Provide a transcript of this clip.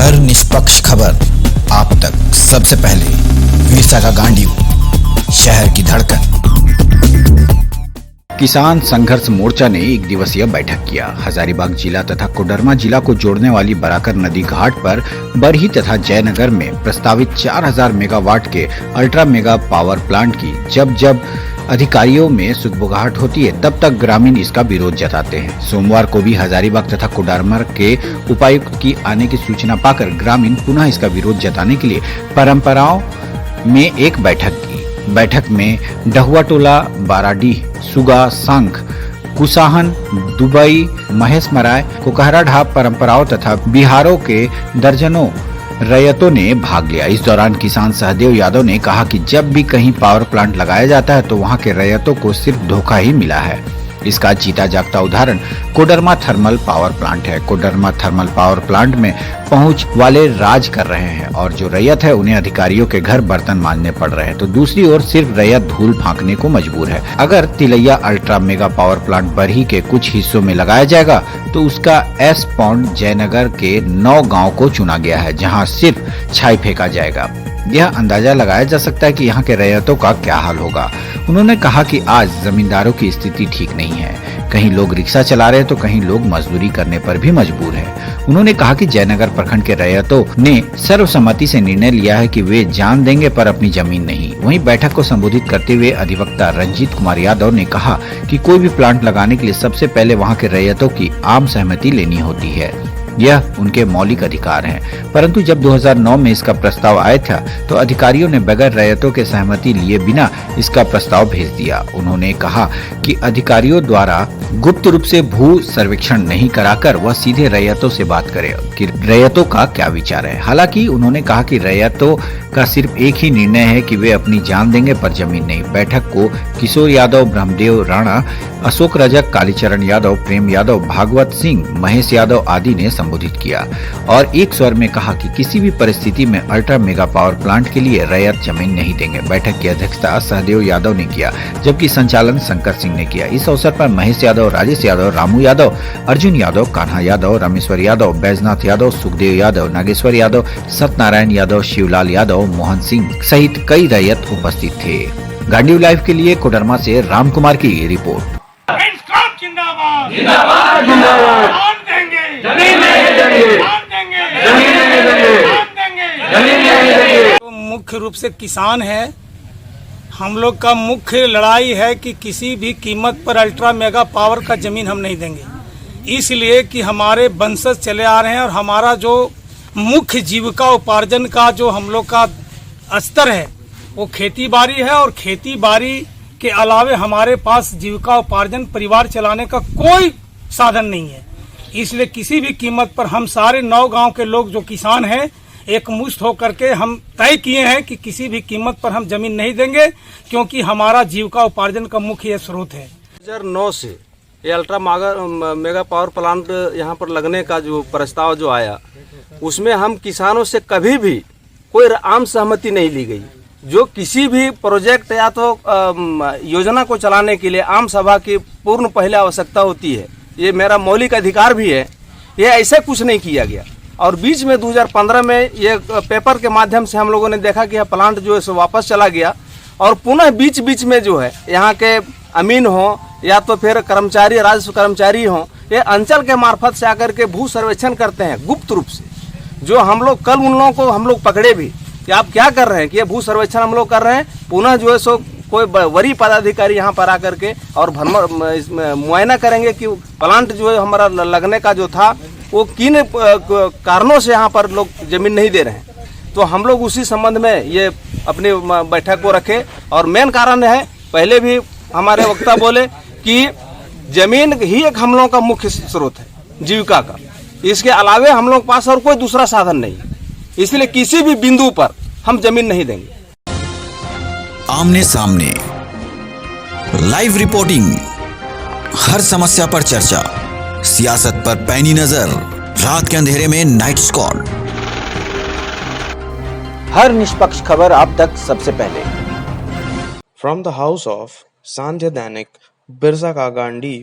हर निष्पक्ष खबर आप तक सबसे पहले। विरसा का गांडीव, शहर की धड़कन। किसान संघर्ष मोर्चा ने एक दिवसीय बैठक किया। हजारीबाग जिला तथा कोडरमा जिला को जोड़ने वाली बराकर नदी घाट पर बरही तथा जयनगर में प्रस्तावित 4000 मेगावाट के अल्ट्रा मेगा पावर प्लांट की जब अधिकारियों में सुगबुगाहट होती है, तब तक ग्रामीण इसका विरोध जताते हैं। सोमवार को भी हजारीबाग तथा कोडरमा के उपायुक्त की आने की सूचना पाकर ग्रामीण पुनः इसका विरोध जताने के लिए परंपराओं में एक बैठक की। बैठक में डहुआ टोला, बाराडीह, सुगा, सांख, कुसाहन, दुबई, महेश मराय, कोकहरा ढाब परंपराओं तथा बिहारों के दर्जनों रैयतों ने भाग लिया। इस दौरान किसान सहदेव यादव ने कहा कि जब भी कहीं पावर प्लांट लगाया जाता है तो वहां के रैयतों को सिर्फ धोखा ही मिला है। इसका जीता जागता उदाहरण कोडरमा थर्मल पावर प्लांट है। कोडरमा थर्मल पावर प्लांट में पहुंच वाले राज कर रहे हैं और जो रैयत है उन्हें अधिकारियों के घर बर्तन मांजने पड़ रहे हैं, तो दूसरी ओर सिर्फ रैयत धूल फांकने को मजबूर है। अगर Tilaiya ultra mega power plant Barhi के कुछ हिस्सों में लगाया जाएगा तो उसका एस पॉन्ड जयनगर के 9 गाँव को चुना गया है, जहाँ सिर्फ छाई फेंका जाएगा। यह अंदाजा लगाया जा सकता है कि यहाँ के रैयतों का क्या हाल होगा। उन्होंने कहा कि आज जमींदारों की स्थिति ठीक नहीं है। कहीं लोग रिक्शा चला रहे तो कहीं लोग मजदूरी करने पर भी मजबूर हैं। उन्होंने कहा कि जयनगर प्रखंड के रैयतों ने सर्वसम्मति से निर्णय लिया है कि वे जान देंगे पर अपनी जमीन नहीं। वहीं बैठक को संबोधित करते हुए अधिवक्ता रंजीत कुमार यादव ने कहा कि कोई भी प्लांट लगाने के लिए सबसे पहले वहाँ के रैयतों की आम सहमति लेनी होती है। यह उनके मौलिक अधिकार हैं। परंतु जब 2009 में इसका प्रस्ताव आया था तो अधिकारियों ने बगैर रैयतों के सहमति लिए बिना इसका प्रस्ताव भेज दिया। उन्होंने कहा कि अधिकारियों द्वारा गुप्त रूप से भू सर्वेक्षण नहीं कराकर वह सीधे रैयतों से बात करे कि रैयतों का क्या विचार है। हालांकि उन्होंने कहा कि रैयतों का सिर्फ एक ही निर्णय है कि वे अपनी जान देंगे पर जमीन नहीं। बैठक को किशोर यादव, ब्रह्मदेव राणा, अशोक रजक, कालीचरण यादव, प्रेम यादव, भागवत सिंह, महेश यादव आदि ने संबोधित किया और एक स्वर में कहा कि किसी भी परिस्थिति में अल्ट्रा मेगा पावर प्लांट के लिए रैयत जमीन नहीं देंगे। बैठक की अध्यक्षता सहदेव यादव ने किया, जबकि संचालन शंकर सिंह ने किया। इस अवसर पर महेश यादव, राजेश यादव, रामू यादव, अर्जुन यादव, कान्हा यादव, रामेश्वर यादव, बैजनाथ यादव, सुखदेव यादव, नागेश्वर यादव, सत्यनारायण यादव, शिवलाल यादव, मोहन सिंह सहित कई रैयत उपस्थित थे। गांडीव लाइव के लिए कोडरमा से राम कुमार की रिपोर्ट। जिंदाबाद जिंदाबाद जिंदाबाद। हम देंगे जमीन नहीं देंगे, हम देंगे जमीन नहीं देंगे, हम देंगे जमीन नहीं देंगे। तो मुख्य रूप से किसान है। हम लोग का मुख्य लड़ाई है कि किसी भी कीमत पर अल्ट्रा मेगा पावर का जमीन हम नहीं देंगे, इसलिए कि हमारे वंशज चले आ रहे हैं और हमारा जो मुख्य जीविका उपार्जन का जो हम लोग का स्तर है वो खेती बाड़ी है और खेती बाड़ी के अलावे हमारे पास जीविका उपार्जन परिवार चलाने का कोई साधन नहीं है। इसलिए किसी भी कीमत पर हम सारे 9 गांव के लोग जो किसान हैं एक मुश्त होकर के हम तय किए हैं कि किसी भी कीमत पर हम जमीन नहीं देंगे, क्योंकि हमारा जीविका उपार्जन का मुख्य स्रोत है। 2009 से ये अल्ट्रा मेगा पावर प्लांट यहाँ पर लगने का जो प्रस्ताव जो आया उसमें हम किसानों से कभी भी कोई आम सहमति नहीं ली गई। जो किसी भी प्रोजेक्ट या तो योजना को चलाने के लिए आम सभा की पूर्ण पहले आवश्यकता होती है, ये मेरा मौलिक अधिकार भी है, ये ऐसे कुछ नहीं किया गया। और बीच में 2015 में ये पेपर के माध्यम से हम लोगों ने देखा कि यह प्लांट जो है सो वापस चला गया और पुनः बीच बीच में जो है यहाँ के अमीन हो या तो फिर कर्मचारी, राजस्व कर्मचारी हो, ये अंचल के मार्फत से आकर के भू सर्वेक्षण करते हैं गुप्त रूप से। जो हम लोग कल उन लोगों को हम लोग पकड़े भी कि आप क्या कर रहे हैं, कि ये भू सर्वेक्षण हम लोग कर रहे हैं। पुनः जो है सो कोई वरीय पदाधिकारी यहाँ पर आकर के और मुआयना करेंगे कि प्लांट जो है हमारा लगने का जो था वो किन कारणों से यहाँ पर लोग जमीन नहीं दे रहे हैं। तो हम लोग उसी संबंध में ये अपनी बैठक को रखे और मेन कारण है, पहले भी हमारे वक्ता बोले कि जमीन ही एक हम लोगों का मुख्य स्रोत है जीविका का, इसके अलावे हम लोग पास और कोई दूसरा साधन नहीं, इसलिए किसी भी बिंदु पर हम जमीन नहीं देंगे। आमने सामने लाइव रिपोर्टिंग, हर समस्या पर चर्चा, सियासत पर पैनी नजर, रात के अंधेरे में नाइट स्क्वाड। हर निष्पक्ष खबर आप तक सबसे पहले। From the house of Sanjay Danik, Birsa Ka Gandhi।